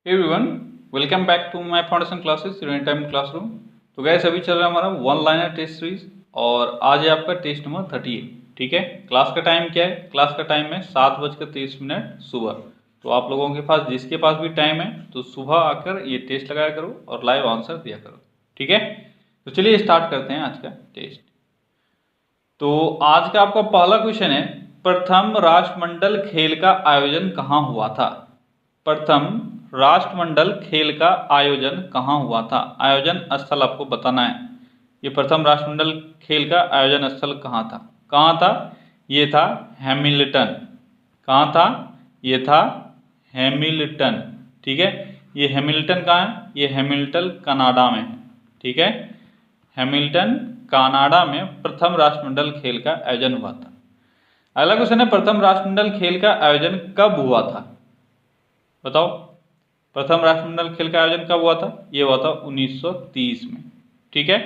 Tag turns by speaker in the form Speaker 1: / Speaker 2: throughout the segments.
Speaker 1: Everyone, welcome back to my foundation classes unit time classroom. तो gas अभी चल रहा है हमारा वन लाइनर टेस्ट सीरीज और आज है आपका टेस्ट नंबर 38। ठीक है, क्लास का टाइम क्या है? क्लास का टाइम है 7:23 सुबह। तो आप लोगों के पास जिसके पास भी टाइम है तो सुबह आकर ये टेस्ट लगाया करो और लाइव आंसर दिया करो। ठीक है, तो चलिए स्टार्ट करते हैं आज का टेस्ट। तो आज का आपका पहला क्वेश्चन है, प्रथम राष्ट्रमंडल खेल का आयोजन कहाँ हुआ था? प्रथम राष्ट्रमंडल खेल का आयोजन कहाँ हुआ था? आयोजन स्थल आपको बताना है। ये प्रथम राष्ट्रमंडल खेल का आयोजन स्थल कहाँ था? कहाँ था? ये था हैमिल्टन। कहाँ था? ये था हैमिल्टन। ठीक है, ये हैमिल्टन कहाँ है? ये हैमिल्टन कनाडा में है। ठीक है, हैमिल्टन कनाडा में प्रथम राष्ट्रमंडल खेल का आयोजन हुआ था। अगला क्वेश्चन है, प्रथम राष्ट्रमंडल खेल का आयोजन कब हुआ था? बताओ, प्रथम राष्ट्रमंडल खेल का आयोजन कब हुआ था? ये हुआ था 1930 में। ठीक है,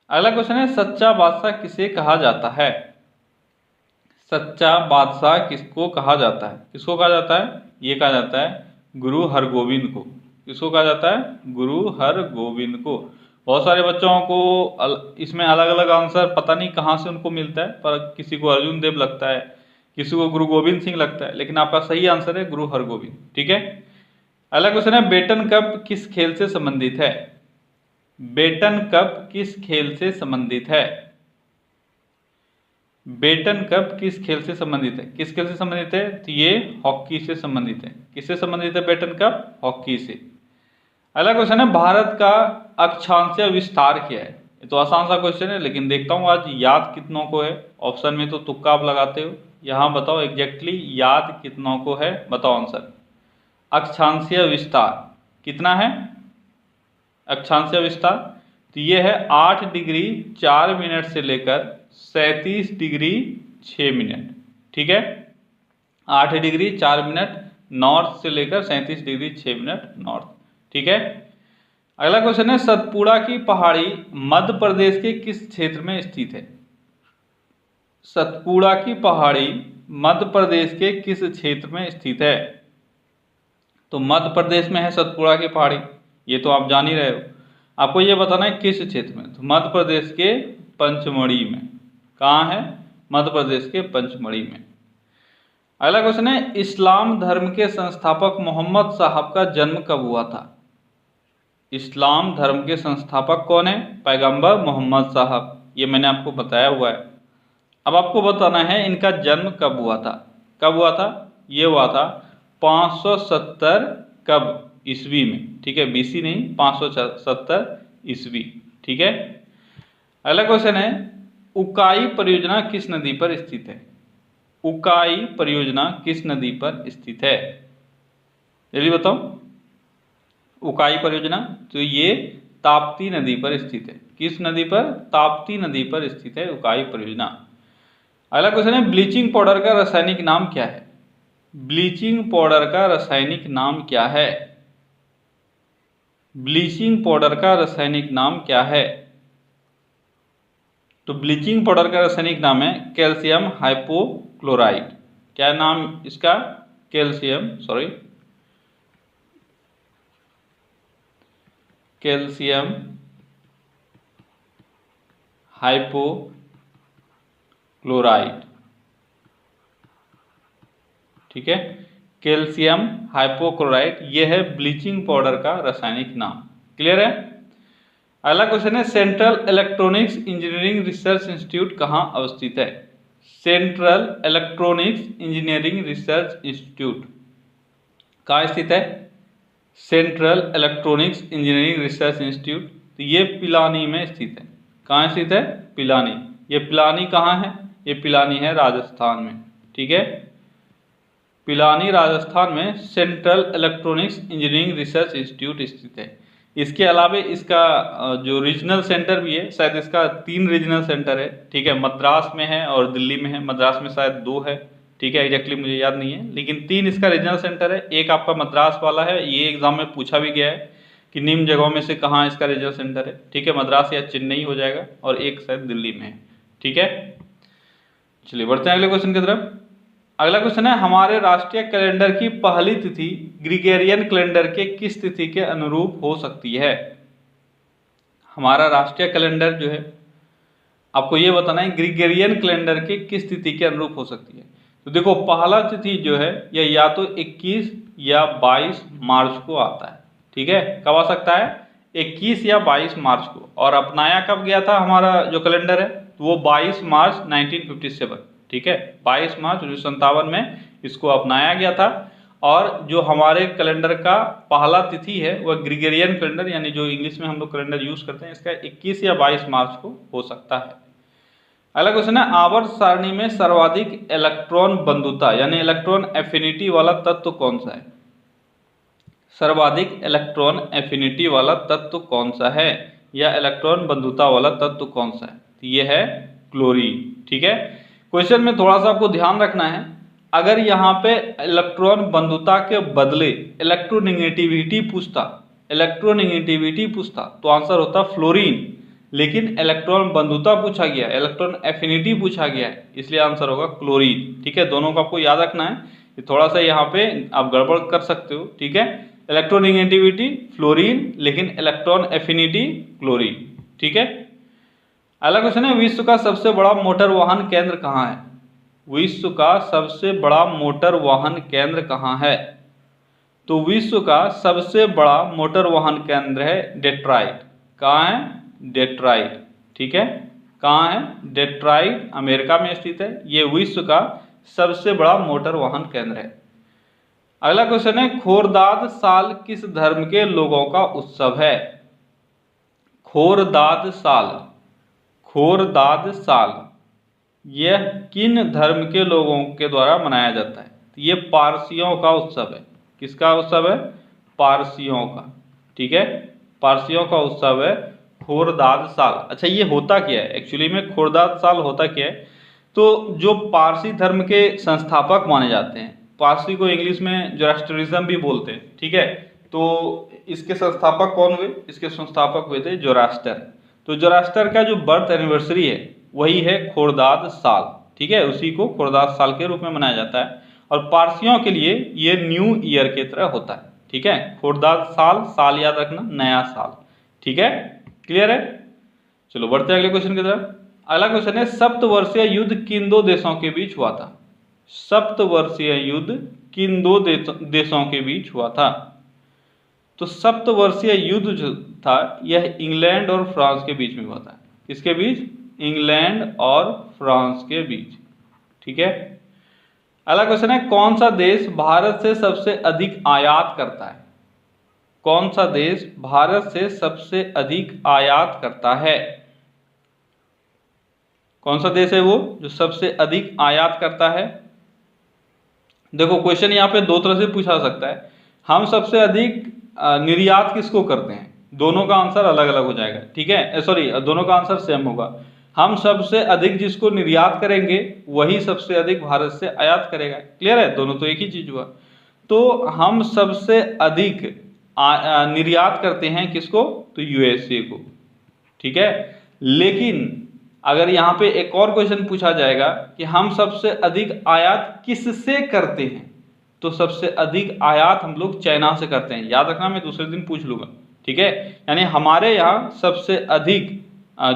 Speaker 1: अगला क्वेश्चन है, सच्चा बादशाह किसे कहा जाता है? सच्चा बादशाह किसको कहा जाता है? किसको कहा जाता है? ये कहा जाता है गुरु हरगोविंद को। किसको कहा जाता है? गुरु हरगोविंद को। बहुत सारे बच्चों को इसमें अलग अलग आंसर पता नहीं कहाँ से उनको मिलता है, पर किसी को अर्जुन देव लगता है, किसी को गुरु गोविंद सिंह लगता है, लेकिन आपका सही आंसर है गुरु हरगोविंद। ठीक है, अगला क्वेश्चन है, बेटन कप किस खेल से संबंधित है? बेटन कप किस खेल से संबंधित है? बेटन कप किस खेल से संबंधित है? किस खेल से संबंधित है? तो ये हॉकी से संबंधित है। किससे संबंधित है बेटन कप? हॉकी से। अगला क्वेश्चन है, भारत का अक्षांशीय विस्तार क्या है? ये तो आसान सा क्वेश्चन है, लेकिन देखता हूँ आज याद कितनों को है। ऑप्शन में तो तुक्का आप लगाते हो, यहाँ बताओ एग्जैक्टली याद कितनों को है, बताओ आंसर। अक्षांशीय विस्तार कितना है? अक्षांशीय विस्तार तो ये है 8 डिग्री 4 मिनट से लेकर 37 डिग्री 6 मिनट। ठीक है, 8 डिग्री 4 मिनट नॉर्थ से लेकर 37 डिग्री 6 मिनट नॉर्थ। ठीक है, अगला क्वेश्चन है, सतपुड़ा की पहाड़ी मध्य प्रदेश के किस क्षेत्र में स्थित है? सतपुड़ा की पहाड़ी मध्य प्रदेश के किस क्षेत्र में स्थित है? तो मध्य प्रदेश में है सतपुड़ा की पहाड़ी, ये तो आप जान ही रहे हो। आपको ये बताना है किस क्षेत्र में। तो मध्य प्रदेश के पंचमढ़ी में। कहाँ है? मध्य प्रदेश के पंचमढ़ी में। अगला क्वेश्चन है, इस्लाम धर्म के संस्थापक मोहम्मद साहब का जन्म कब हुआ था? इस्लाम धर्म के संस्थापक कौन है? पैगंबर मोहम्मद साहब। ये मैंने आपको बताया हुआ है। अब आपको बताना है इनका जन्म कब हुआ था। कब हुआ था? ये हुआ था 570 कब? ईस्वी में। ठीक है, बीसी नहीं, 570 ईस्वी। ठीक है, अगला क्वेश्चन है, उकाई परियोजना किस नदी पर स्थित है? उकाई परियोजना किस नदी पर स्थित है? जल्दी बताओ। उकाई परियोजना तो ये ताप्ती नदी पर स्थित है। किस नदी पर? ताप्ती नदी पर स्थित है उकाई परियोजना। अगला क्वेश्चन है, ब्लीचिंग पाउडर का रासायनिक नाम क्या है? ब्लीचिंग पाउडर का रासायनिक नाम क्या है? ब्लीचिंग पाउडर का रासायनिक नाम क्या है? तो ब्लीचिंग पाउडर का रासायनिक नाम है कैल्शियम हाइपोक्लोराइड। क्या नाम इसका? Calcium hypochloride. ठीक है, कैल्शियम हाइपोक्लोराइड ये है ब्लीचिंग पाउडर का रासायनिक नाम। क्लियर है? अगला क्वेश्चन है, central electronics engineering research institute कहाँ अवस्थित है? Central electronics engineering research institute कहाँ स्थित है? Central electronics engineering research institute तो ये पिलानी में स्थित है। कहाँ स्थित है? पिलानी। ये पिलानी कहाँ है? ये पिलानी है राजस्थान में। ठीक है, पिलानी राजस्थान में central electronics engineering research institute स्थित है। इसके अलावा इसका जो रीजनल सेंटर भी है, शायद इसका 3 रीजनल सेंटर है। ठीक है, मद्रास में है और दिल्ली में है। मद्रास में शायद 2 है। ठीक है, एग्जैक्टली मुझे याद नहीं है, लेकिन 3 इसका रीजनल सेंटर है। एक आपका मद्रास वाला है, ये एग्जाम में पूछा भी गया है कि निम्न जगहों में से कहाँ इसका रीजनल सेंटर है। ठीक है, मद्रास या चेन्नई हो जाएगा, और एक शायद दिल्ली में है। ठीक है, चलिए बढ़ते हैं अगले क्वेश्चन की तरफ। अगला क्वेश्चन है, हमारे राष्ट्रीय कैलेंडर की पहली तिथि ग्रिगोरियन कैलेंडर के किस तिथि के अनुरूप हो सकती है? हमारा राष्ट्रीय कैलेंडर जो है, आपको ये बताना है ग्रिगोरियन कैलेंडर के किस तिथि के अनुरूप हो सकती है। तो देखो, पहला तिथि जो है यह या तो 21 या 22 मार्च को आता है। ठीक है, कब आ सकता है? 21 या 22 मार्च को। और अपनाया कब गया था हमारा जो कैलेंडर है, तो वो 22 मार्च 1957। ठीक है, 22 मार्च 1957 में इसको अपनाया गया था। और जो हमारे कैलेंडर का पहला तिथि है वह ग्रिगोरियन कैलेंडर, यानी जो इंग्लिश में हम लोग कैलेंडर यूज करते हैं, इसका 21 या 22 मार्च को हो सकता है। अगला क्वेश्चन है, आवर्त सारणी में सर्वाधिक इलेक्ट्रॉन बंधुता यानी इलेक्ट्रॉन एफिनिटी वाला तत्व कौन सा है? सर्वाधिक इलेक्ट्रॉन एफिनिटी वाला तत्व कौन सा है, या इलेक्ट्रॉन बंधुता वाला तत्व कौन सा है? तो ये है क्लोरीन। ठीक है, क्वेश्चन में थोड़ा सा आपको ध्यान रखना है, अगर यहाँ पे इलेक्ट्रॉन बंधुता के बदले इलेक्ट्रोनेगेटिविटी पूछता तो आंसर होता फ्लोरीन। लेकिन इलेक्ट्रॉन बंधुता पूछा गया, इलेक्ट्रॉन एफिनिटी पूछा गया है, इसलिए आंसर होगा क्लोरीन। ठीक है, दोनों को आपको याद रखना है, थोड़ा सा यहाँ पे आप गड़बड़ कर सकते हो। ठीक है, इलेक्ट्रोनेगेटिविटी फ्लोरीन, लेकिन इलेक्ट्रॉन एफिनिटी क्लोरीन। ठीक है, अगला क्वेश्चन है, विश्व का सबसे बड़ा मोटर वाहन केंद्र कहाँ है? विश्व का सबसे बड़ा मोटर वाहन केंद्र कहाँ है? तो विश्व का सबसे बड़ा मोटर वाहन केंद्र है डेट्रॉइट। कहाँ है? डेट्रॉइट। ठीक है, कहाँ है? डेट्रॉइट अमेरिका में स्थित है। ये विश्व का सबसे बड़ा मोटर वाहन केंद्र है। अगला क्वेश्चन है, खोरदाद साल किस धर्म के लोगों का उत्सव है? खोरदाद साल यह किन धर्म के लोगों के द्वारा मनाया जाता है? ये पारसियों का उत्सव है। किसका उत्सव है? पारसियों का। ठीक है, पारसियों का उत्सव है खोरदाद साल। अच्छा, ये होता क्या है एक्चुअली में? खोरदाद साल होता क्या है? तो जो पारसी धर्म के संस्थापक माने जाते हैं, पारसी को इंग्लिश में जोरास्ट्रिज्म भी बोलते हैं। ठीक है, तो इसके संस्थापक कौन हुए? इसके संस्थापक हुए थे जोरास्टर। तो जोरास्टर का जो बर्थ एनिवर्सरी है वही है खोरदाद साल। ठीक है, उसी को खोरदाद साल के रूप में मनाया जाता है। और पारसियों के लिए ये न्यू ईयर की तरह होता है। ठीक है, खोरदाद साल याद रखना, नया साल। ठीक है, क्लियर है? चलो बढ़ते हैं अगले क्वेश्चन की तरफ। अगला क्वेश्चन है, सप्तवर्षीय युद्ध किन दो देशों के बीच हुआ था? सप्तवर्षीय युद्ध किन दो देशों के बीच हुआ था? तो सप्तवर्षीय युद्ध जो था यह इंग्लैंड और फ्रांस के बीच में हुआ था। किसके बीच? इंग्लैंड और फ्रांस के बीच। ठीक है, अगला क्वेश्चन है, कौन सा देश भारत से सबसे अधिक आयात करता है? कौन सा देश भारत से सबसे अधिक आयात करता है? कौन सा देश है वो जो सबसे अधिक आयात करता है? देखो, क्वेश्चन यहाँ पे दो तरह से पूछा सकता है। हम सबसे अधिक निर्यात किसको करते हैं? दोनों का आंसर अलग अलग हो जाएगा। ठीक है, सॉरी, दोनों का आंसर सेम होगा। हम सबसे अधिक जिसको निर्यात करेंगे वही सबसे अधिक भारत से आयात करेगा। क्लियर है? दोनों तो एक ही चीज हुआ। तो हम सबसे अधिक निर्यात करते हैं किसको? तो यूएसए को। ठीक है, लेकिन अगर यहाँ पे एक और क्वेश्चन पूछा जाएगा कि हम सबसे अधिक आयात किससे करते हैं, तो सबसे अधिक आयात हम लोग चाइना से करते हैं। याद रखना, मैं दूसरे दिन पूछ लूंगा। ठीक है, यानी हमारे यहाँ सबसे अधिक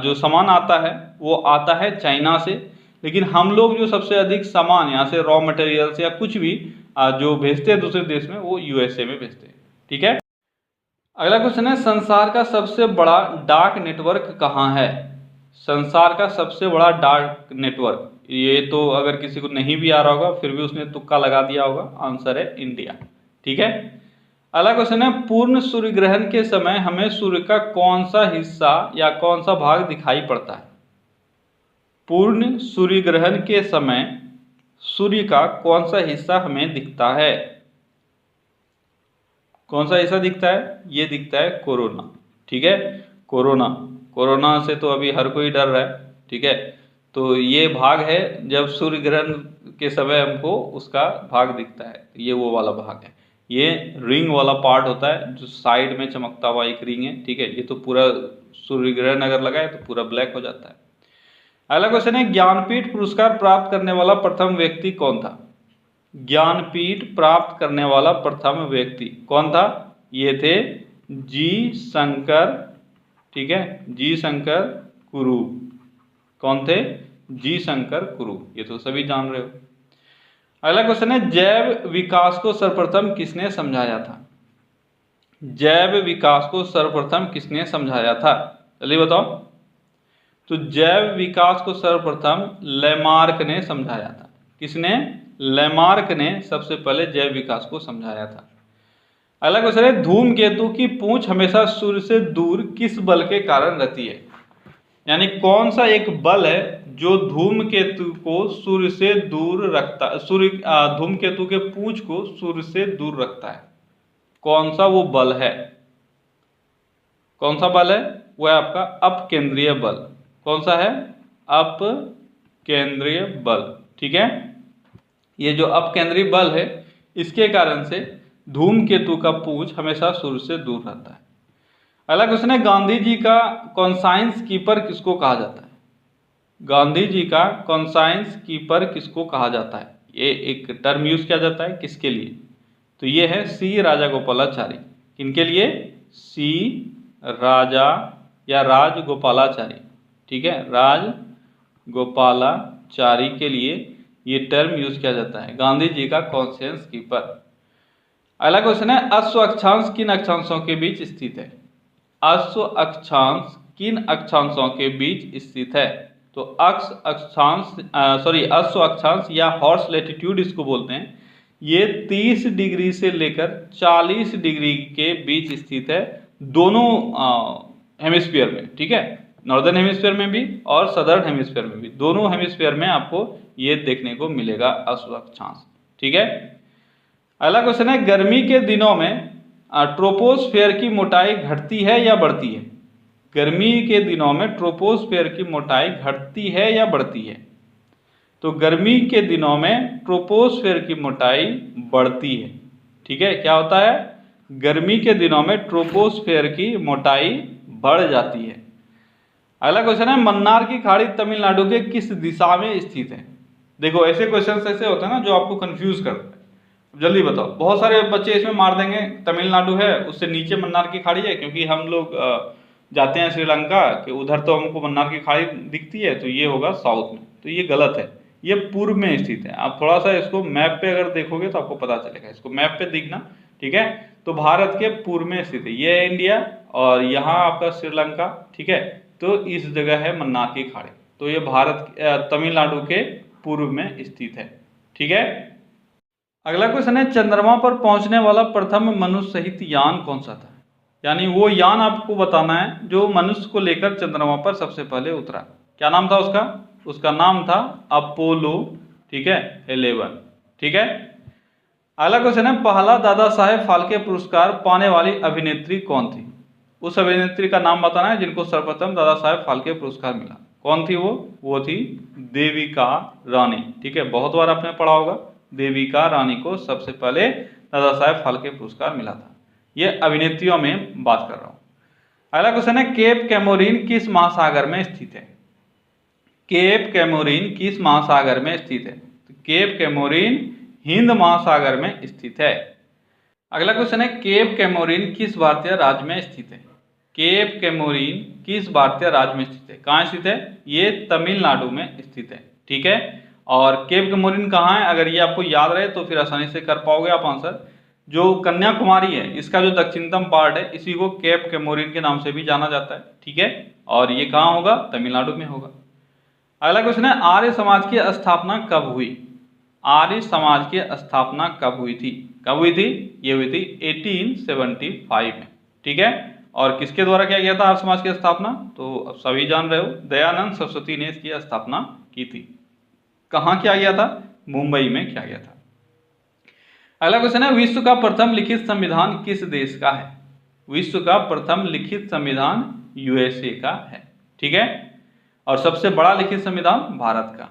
Speaker 1: जो सामान आता है वो आता है चाइना से, लेकिन हम लोग जो सबसे अधिक सामान यहाँ से रॉ मटेरियल्स या कुछ भी जो भेजते हैं दूसरे देश में, वो यूएसए में भेजते हैं। ठीक है, अगला क्वेश्चन है, संसार का सबसे बड़ा डाक नेटवर्क कहाँ है? संसार का सबसे बड़ा डाक नेटवर्क, ये तो अगर किसी को नहीं भी आ रहा होगा फिर भी उसने तुक्का लगा दिया होगा, आंसर है इंडिया। ठीक है, अगला क्वेश्चन है, पूर्ण सूर्य ग्रहण के समय हमें सूर्य का कौन सा हिस्सा या कौन सा भाग दिखाई पड़ता है? पूर्ण सूर्य ग्रहण के समय सूर्य का कौन सा हिस्सा हमें दिखता है? कौन सा हिस्सा दिखता है? ये दिखता है कोरोना। ठीक है, कोरोना से तो अभी हर कोई डर रहा है। ठीक है, तो ये भाग है जब सूर्य ग्रहण के समय हमको उसका भाग दिखता है, ये वो वाला भाग है। ये रिंग वाला पार्ट होता है जो साइड में चमकता हुआ एक रिंग है। ठीक है, ये तो पूरा सूर्य ग्रहण अगर लगा है तो पूरा ब्लैक हो जाता है। अगला क्वेश्चन है, ज्ञानपीठ पुरस्कार प्राप्त करने वाला प्रथम व्यक्ति कौन था? ज्ञानपीठ प्राप्त करने वाला प्रथम व्यक्ति कौन था? ये थे जी शंकर, ठीक है, जी शंकर कुरूप। कौन थे? जी शंकर कुरूप। ये तो सभी जान रहे हो। अगला क्वेश्चन है, जैव विकास को सर्वप्रथम किसने समझाया था? जैव विकास को सर्वप्रथम किसने समझाया था? जल्दी बताओ। तो जैव विकास को सर्वप्रथम लेमार्क ने समझाया था। किसने? लेमार्क ने सबसे पहले जैव विकास को समझाया था। अगला क्वेश्चन है, धूमकेतु की पूंछ हमेशा सूर्य से दूर किस बल के कारण रहती है? यानी कौन सा एक बल है जो धूमकेतु को सूर्य से दूर रखता, धूमकेतु के पूंछ को सूर्य से दूर रखता है? कौन सा वो बल है? कौन सा बल है? वो है आपका अपकेंद्रीय बल। कौन सा है? अपकेंद्रीय बल। ठीक है, ये जो अपकेंद्रीय बल है इसके कारण से धूमकेतु का पूंछ हमेशा सूर्य से दूर रहता है। अगला क्वेश्चन है, गांधी जी का कॉन्साइंस कीपर किसको कहा जाता है? गांधी जी का कॉन्साइंस कीपर किसको कहा जाता है? ये एक टर्म यूज किया जाता है किसके लिए? तो ये है सी राजागोपालाचारी। किनके लिए? सी राजा या राजगोपालाचारी। ठीक है, राजगोपालाचारी के लिए ये टर्म यूज किया जाता है, गांधी जी का कॉन्साइंस कीपर। अगला क्वेश्चन है, अश्व अक्षांश किन अक्षांशों के बीच स्थित है? अश्व अक्षांश किन अक्षांशों के बीच स्थित है? तो अश्व अक्षांश या हॉर्स लैटिट्यूड इसको बोलते हैं। ये 30 डिग्री से लेकर 40 डिग्री के बीच स्थित है, दोनों हेमिस्फीयर में। ठीक है, नॉर्दर्न हेमिस्फीयर में भी और सदर्न हेमिस्फीयर में भी, दोनों हेमिस्फीयर में आपको ये देखने को मिलेगा अश्व अक्षांश। ठीक है। अगला क्वेश्चन है, गर्मी के दिनों में ट्रोपोस्फेयर की मोटाई घटती है या बढ़ती है? गर्मी के दिनों में ट्रोपोस्फेयर की मोटाई घटती है या बढ़ती है? तो गर्मी के दिनों में ट्रोपोस्फेयर की मोटाई बढ़ती है। ठीक है, क्या होता है? गर्मी के दिनों में ट्रोपोस्फेयर की मोटाई बढ़ जाती है। अगला क्वेश्चन है, मन्नार की खाड़ी तमिलनाडु के किस दिशा में स्थित है? देखो ऐसे क्वेश्चन ऐसे होते हैं ना जो आपको कंफ्यूज करते हैं। जल्दी बताओ। बहुत सारे बच्चे इसमें मार देंगे, तमिलनाडु है उससे नीचे मन्नार की खाड़ी है, क्योंकि हम लोग जाते हैं श्रीलंका कि उधर तो हमको मन्नार की खाड़ी दिखती है, तो ये होगा साउथ में। तो ये गलत है, ये पूर्व में स्थित है। आप थोड़ा सा इसको मैप पे अगर देखोगे तो आपको पता चलेगा, इसको मैप पे दिखना। ठीक है, तो भारत के पूर्व में स्थित है, ये है इंडिया और यहाँ आपका श्रीलंका। ठीक है, तो इस जगह है मन्नार की खाड़ी, तो ये भारत तमिलनाडु के पूर्व में स्थित है। ठीक है। अगला क्वेश्चन है, चंद्रमा पर पहुंचने वाला प्रथम मनुष्य सहित यान कौन सा था? यानी वो यान आपको बताना है जो मनुष्य को लेकर चंद्रमा पर सबसे पहले उतरा। क्या नाम था उसका? उसका नाम था अपोलो। ठीक है, 11। ठीक है। अगला क्वेश्चन है, पहला दादा साहेब फाल्के पुरस्कार पाने वाली अभिनेत्री कौन थी? उस अभिनेत्री का नाम बताना है जिनको सर्वप्रथम दादा साहेब फाल्के पुरस्कार मिला। कौन थी वो? वो थी देविका रानी। ठीक है, बहुत बार आपने पढ़ा होगा, देविका रानी को सबसे पहले दादा साहेब फाल्के पुरस्कार मिला था। ये अभिनेत्रियों में बात कर रहा हूं। अगला क्वेश्चन है, केप कैमोरीन किस महासागर में स्थित है? केप कैमोरीन किस महासागर में स्थित है? तो केप कैमोरीन हिंद महासागर में स्थित है। अगला क्वेश्चन है, केप कैमोरीन किस भारतीय राज्य में स्थित है? केप कैमोरीन किस भारतीय राज्य में स्थित है? कहाँ स्थित है? ये तमिलनाडु में स्थित है। ठीक है, और केप कैमोरीन कहाँ है? अगर ये आपको याद रहे तो फिर आसानी से कर पाओगे आप आंसर। जो कन्याकुमारी है, इसका जो दक्षिणतम पार्ट है, इसी को केप कैमोरीन के नाम से भी जाना जाता है। ठीक है, और ये कहाँ होगा? तमिलनाडु में होगा। अगला क्वेश्चन है, आर्य समाज की स्थापना कब हुई? आर्य समाज की स्थापना कब हुई थी? कब हुई थी? ये हुई थी 1875 में। ठीक है, और किसके द्वारा किया गया था आर्य समाज की स्थापना? तो अब सभी जान रहे हो, दयानंद सरस्वती ने इसकी स्थापना की थी। कहाँ किया गया था? मुंबई में किया गया था। अगला क्वेश्चन है, विश्व का प्रथम लिखित संविधान किस देश का है? विश्व का प्रथम लिखित संविधान यूएसए का है। ठीक है, और सबसे बड़ा लिखित संविधान भारत का।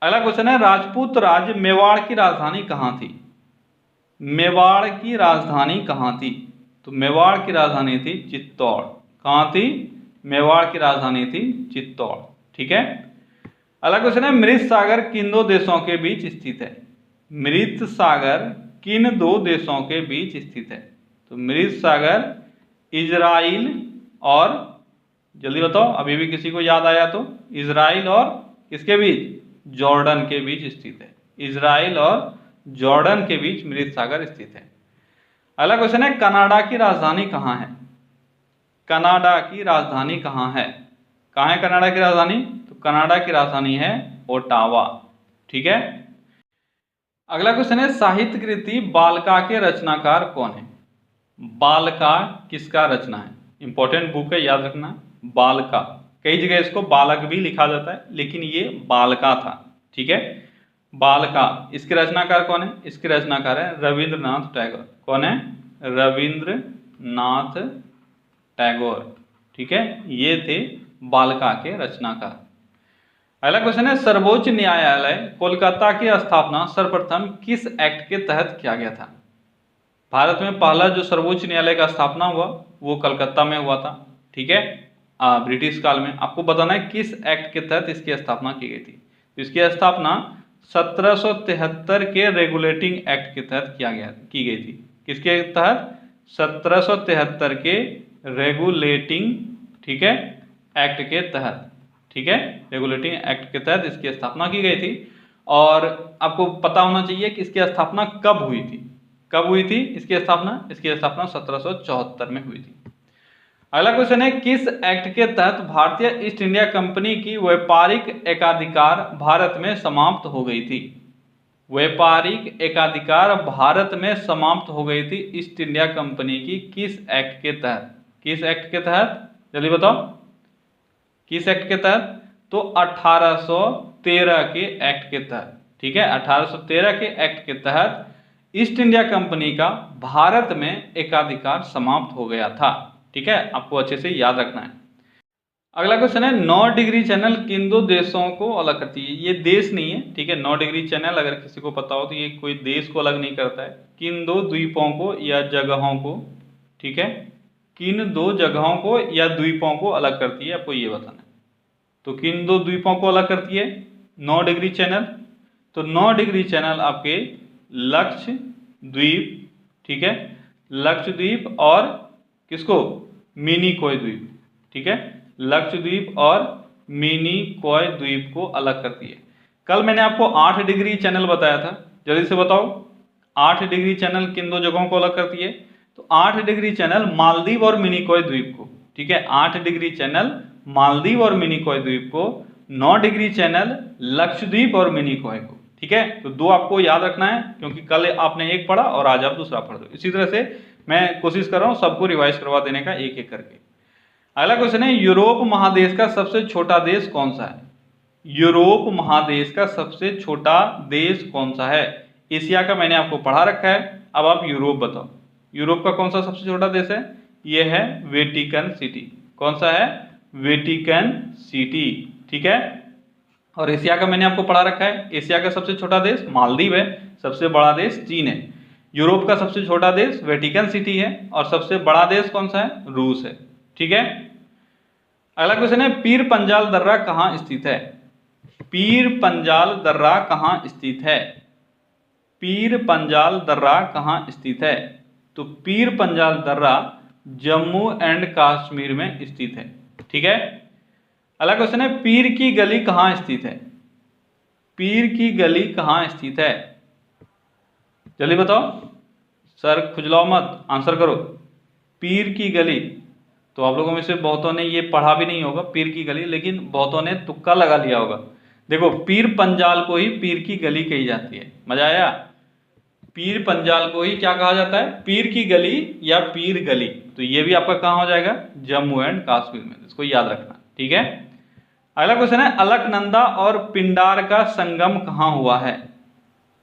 Speaker 1: अगला क्वेश्चन है, राजपूत राज्य मेवाड़ की राजधानी कहाँ थी? मेवाड़ की राजधानी कहाँ थी? तो मेवाड़ की राजधानी थी चित्तौड़। कहाँ थी? मेवाड़ की राजधानी थी चित्तौड़। ठीक है। अगला क्वेश्चन है, मृत सागर किन दो देशों के बीच स्थित है? मृत सागर किन दो देशों के बीच स्थित है? तो मृत सागर इजराइल और, जल्दी बताओ, अभी भी किसी को याद आया तो, इजराइल और किसके बीच? जॉर्डन के बीच स्थित है। इजराइल और जॉर्डन के बीच मृत सागर स्थित है। अगला क्वेश्चन है, कनाडा की राजधानी कहाँ है? कनाडा की राजधानी कहाँ है? कहाँ है कनाडा की राजधानी? तो कनाडा की राजधानी है ओटावा। ठीक है। अगला क्वेश्चन है, साहित्य कृति बालका के रचनाकार कौन है? बालका किसका रचना है? इंपॉर्टेंट बुक है, याद रखना। बालका, कई जगह इसको बालक भी लिखा जाता है, लेकिन ये बालका था। ठीक है, बालका। इसके रचनाकार कौन है? इसके रचनाकार है रविंद्रनाथ टैगोर। कौन है? रविंद्रनाथ टैगोर। ठीक है, ये थे बालका के रचनाकार। अगला क्वेश्चन है, सर्वोच्च न्यायालय कोलकाता की स्थापना सर्वप्रथम किस एक्ट के तहत किया गया था? भारत में पहला जो सर्वोच्च न्यायालय का स्थापना हुआ वो कलकत्ता में हुआ था। ठीक है, ब्रिटिश काल में। आपको बताना है किस एक्ट के तहत इसकी स्थापना की गई थी। तो इसकी स्थापना 1773 के रेगुलेटिंग एक्ट के तहत की गई थी। किसके तहत? 1773 के रेगुलेटिंग, ठीक है, एक्ट के तहत। ठीक है, रेगुलेटिंग एक्ट के तहत इसकी स्थापना की गई थी। और आपको पता होना चाहिए कि इसकी स्थापना कब हुई थी। कब हुई थी इसकी स्थापना? इसकी स्थापना 1774 में हुई थी। अगला क्वेश्चन है, किस एक्ट के तहत भारतीय ईस्ट इंडिया कंपनी की व्यापारिक एकाधिकार भारत में समाप्त हो गई थी? व्यापारिक एकाधिकार भारत में समाप्त हो गई थी ईस्ट इंडिया कंपनी की किस एक्ट के तहत? किस एक्ट के तहत? जल्दी बताओ, किस एक्ट के तहत? तो 1813 के एक्ट के तहत। ठीक है, 1813 के एक्ट के तहत ईस्ट इंडिया कंपनी का भारत में एकाधिकार समाप्त हो गया था। ठीक है, आपको अच्छे से याद रखना है। अगला क्वेश्चन है, 9 डिग्री चैनल किन दो देशों को अलग करती है? ये देश नहीं है। ठीक है, 9 डिग्री चैनल अगर किसी को पता हो तो ये कोई देश को अलग नहीं करता है, किन दो द्वीपों को या जगहों को। ठीक है, किन दो जगहों को या द्वीपों को अलग करती है, आपको ये बताना है। तो किन दो द्वीपों को अलग करती है 9 डिग्री चैनल? तो 9 डिग्री चैनल आपके लक्षद्वीप, ठीक है, लक्षद्वीप और किसको? मिनिकॉय द्वीप। ठीक है, लक्षद्वीप और मिनिकॉय द्वीप को अलग करती है। कल मैंने आपको 8 डिग्री चैनल बताया था, जल्दी से बताओ 8 डिग्री चैनल किन दो जगहों को अलग करती है? तो 8 डिग्री चैनल मालदीव और मिनिकॉय द्वीप को। ठीक है, 8 डिग्री चैनल मालदीव और मिनिकॉय द्वीप को, 9 डिग्री चैनल लक्षद्वीप और मिनिकॉय को। ठीक है, तो दो आपको याद रखना है, क्योंकि कल आपने एक पढ़ा और आज आप दूसरा पढ़ दो। इसी तरह से मैं कोशिश कर रहा हूं सबको रिवाइज करवा देने का, एक एक करके। अगला क्वेश्चन है, यूरोप महादेश का सबसे छोटा देश कौन सा है? यूरोप महादेश का सबसे छोटा देश कौन सा है? एशिया का मैंने आपको पढ़ा रखा है, अब आप यूरोप बताओ। यूरोप का कौन सा सबसे छोटा देश है? यह है वेटिकन सिटी। कौन सा है? Vatican city. ठीक है, और एशिया का मैंने आपको पढ़ा रखा है, एशिया का सबसे छोटा देश मालदीव है, सबसे बड़ा देश चीन है। यूरोप का सबसे छोटा देश वेटिकन सिटी है, और सबसे बड़ा देश कौन सा है? रूस है। ठीक है, अगला क्वेश्चन है, पीर पंजाल दर्रा कहाँ स्थित है? पीर पंजाल दर्रा कहाँ स्थित है? पीर पंजाल दर्रा कहाँ स्थित है? तो पीर पंजाल दर्रा जम्मू एंड कश्मीर में स्थित है। ठीक है, अगला क्वेश्चन है, पीर की गली कहाँ स्थित है? पीर की गली कहाँ स्थित है? जल्दी बताओ, सर खुजलाओ मत, आंसर करो। पीर की गली, तो आप लोगों में से बहुतों ने ये पढ़ा भी नहीं होगा पीर की गली, लेकिन बहुतों ने तुक्का लगा लिया होगा। देखो, पीर पंजाल को ही पीर की गली कही जाती है। मजा आया? पीर पंजाल को ही क्या कहा जाता है? पीर की गली या पीर गली। तो ये भी आपका कहाँ हो जाएगा? जम्मू एंड कश्मीर में। इसको याद रखना। ठीक है, अगला क्वेश्चन है, अलकनंदा और पिंडार का संगम कहाँ हुआ है?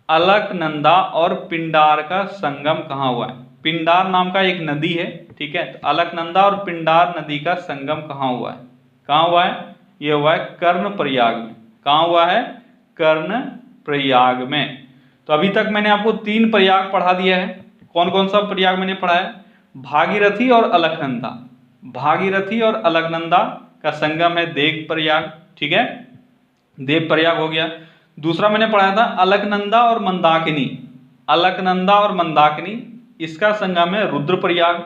Speaker 1: अलकनंदा और पिंडार का संगम कहाँ हुआ है? पिंडार नाम का एक नदी है। ठीक है, तो अलकनंदा और पिंडार नदी का संगम कहाँ हुआ है? कहाँ हुआ है? ये हुआ है कर्णप्रयाग में। कहाँ हुआ है? कर्णप्रयाग में। तो अभी तक मैंने आपको 3 प्रयाग पढ़ा दिया है। कौन कौन सा प्रयाग मैंने पढ़ा है? भागीरथी और अलकनंदा। भागीरथी और अलकनंदा का संगम है देव प्रयाग। ठीक है, देव प्रयाग हो गया। दूसरा मैंने पढ़ाया था अलकनंदा और मंदाकिनी। अलकनंदा और मंदाकिनी, इसका संगम है रुद्रप्रयाग।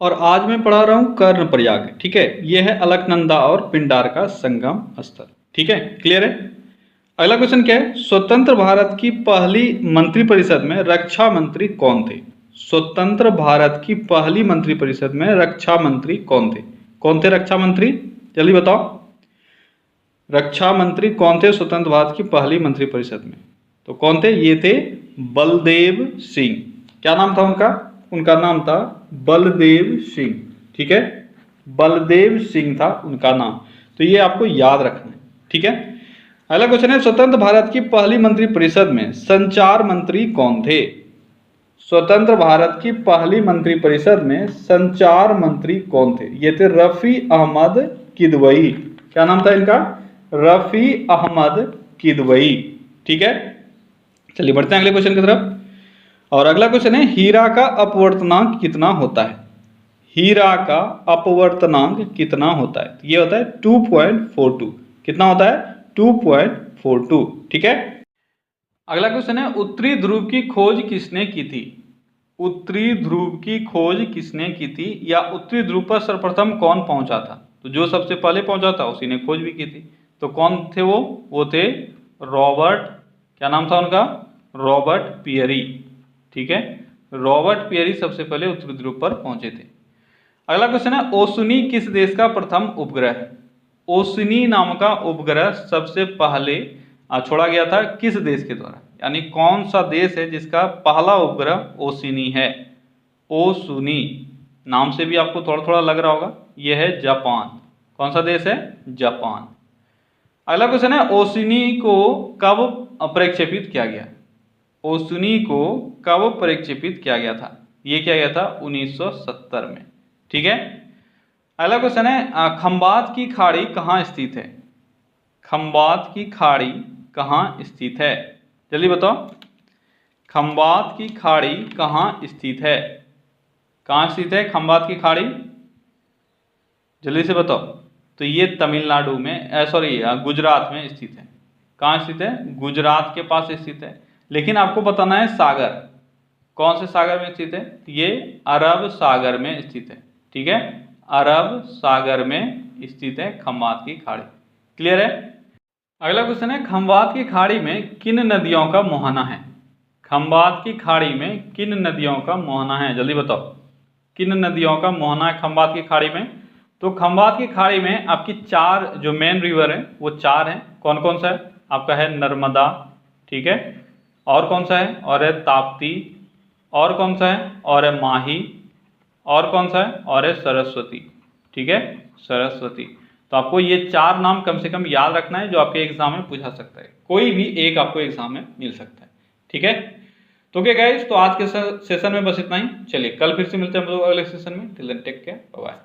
Speaker 1: और आज मैं पढ़ा रहा हूं कर्णप्रयाग। ठीक है, यह है अलकनंदा और पिंडार का संगम स्थल। ठीक है, क्लियर है। अगला क्वेश्चन क्या है, स्वतंत्र भारत की पहली मंत्रिपरिषद में रक्षा मंत्री कौन थे? स्वतंत्र भारत की पहली मंत्रिपरिषद में रक्षा मंत्री कौन थे? कौन थे रक्षा मंत्री, जल्दी बताओ। रक्षा मंत्री कौन थे स्वतंत्र भारत की पहली मंत्रिपरिषद में? तो कौन थे? ये थे बलदेव सिंह। क्या नाम था उनका? उनका नाम था बलदेव सिंह। ठीक है, बलदेव सिंह था उनका नाम। तो ये आपको याद रखना है। ठीक है, अगला क्वेश्चन है, स्वतंत्र भारत की पहली मंत्रिपरिषद में संचार मंत्री कौन थे? स्वतंत्र भारत की पहली मंत्रिपरिषद में संचार मंत्री कौन थे? ये थे रफी अहमद किदवई। क्या नाम था इनका? रफी अहमद किदवई। ठीक है, चलिए बढ़ते हैं अगले क्वेश्चन की तरफ। और अगला क्वेश्चन है, हीरा का अपवर्तनांक कितना होता है? हीरा का अपवर्तनांक कितना होता है? ये होता है 2.42। कितना होता है? 2.42। ठीक है, अगला क्वेश्चन है, उत्तरी ध्रुव की खोज किसने की थी? उत्तरी ध्रुव की खोज किसने की थी, या उत्तरी ध्रुव पर सर्वप्रथम कौन पहुंचा था? तो जो सबसे पहले पहुंचा था उसी ने खोज भी की थी। तो कौन थे वो? वो थे रॉबर्ट, क्या नाम था उनका? Robert Pierre. ठीक है, रॉबर्ट पियरी सबसे पहले उत्तरी ध्रुव पर पहुंचे थे। अगला क्वेश्चन है, ओशनी किस देश का प्रथम उपग्रह है? ओशनी नाम का उपग्रह सबसे पहले छोड़ा गया था किस देश के द्वारा? यानी कौन सा देश है जिसका पहला उपग्रह ओशनी है? ओशनी नाम से भी आपको थोड़ा थोड़ा लग रहा होगा, यह है जापान। कौन सा देश है? जापान। अगला क्वेश्चन है, ओशनी को कब प्रक्षेपित किया गया? ओशनी को कब प्रक्षेपित किया गया था? ये किया गया था 1970 में। ठीक है, अगला क्वेश्चन है, खंबात की खाड़ी कहाँ स्थित है? खंबात की खाड़ी कहाँ स्थित है? जल्दी बताओ, खंबात की खाड़ी कहाँ स्थित है? कहाँ स्थित है खंबात की खाड़ी? जल्दी से बताओ। तो ये तमिलनाडु में, सॉरी गुजरात में स्थित है। कहाँ स्थित है? गुजरात के पास स्थित है। लेकिन आपको बताना है सागर, कौन से सागर में स्थित है? ये अरब सागर में स्थित है। ठीक है, अरब सागर में स्थित है खंबात की खाड़ी। क्लियर है। अगला क्वेश्चन है, खंबात की खाड़ी में किन नदियों का मुहाना है? खंबात की खाड़ी में किन नदियों का मुहाना है? जल्दी बताओ, किन नदियों का मुहाना है खंबात की खाड़ी में? तो खंबात की खाड़ी में आपकी चार जो मेन रिवर है वो चार हैं। कौन कौन सा है? आपका है नर्मदा, ठीक है, और कौन सा है? और है ताप्ती, और कौन सा है? और है माही, और कौन सा है? और है सरस्वती। ठीक है, सरस्वती। तो आपको ये चार नाम कम से कम याद रखना है, जो आपके एग्जाम में पूछा सकता है। कोई भी एक आपको एग्जाम में मिल सकता है। ठीक है, तो क्या गाइस, तो आज के सेशन में बस इतना ही। चलिए कल फिर से मिलते हैं हम लोग अगले सेशन में। Till then take care, bye bye.